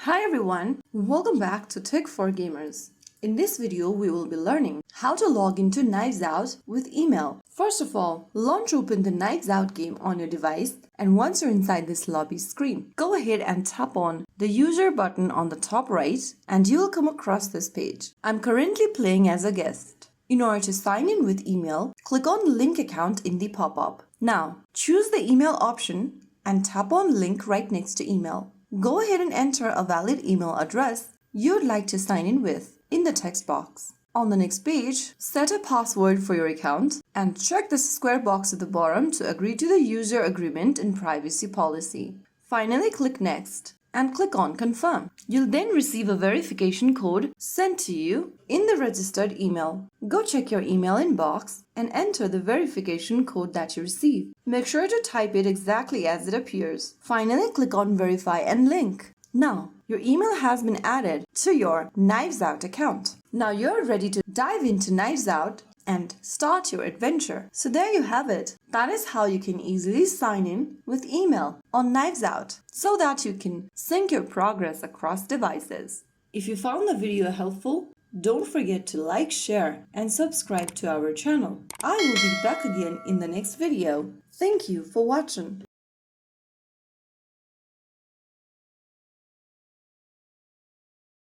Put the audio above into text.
Hi everyone, welcome back to Tech for Gamers. In this video, we will be learning how to log into Knives Out with email. First of all, launch open the Knives Out game on your device, and once you're inside this lobby screen, go ahead and tap on the user button on the top right and you will come across this page. I'm currently playing as a guest. In order to sign in with email, click on the link account in the pop-up. Now, choose the email option and tap on link right next to email. Go ahead and enter a valid email address you'd like to sign in with in the text box. On the next page, set a password for your account and check the square box at the bottom to agree to the user agreement and privacy policy. Finally, click Next and click on Confirm. You'll then receive a verification code sent to you in the registered email. Go check your email inbox and enter the verification code that you receive. Make sure to type it exactly as it appears. Finally, click on Verify and Link. Now, your email has been added to your Knives Out account. Now you're ready to dive into Knives Out and start your adventure. So there you have it. That is how you can easily sign in with email on Knives Out so that you can sync your progress across devices. If you found the video helpful, don't forget to like, share, and subscribe to our channel. I will be back again in the next video. Thank you for watching.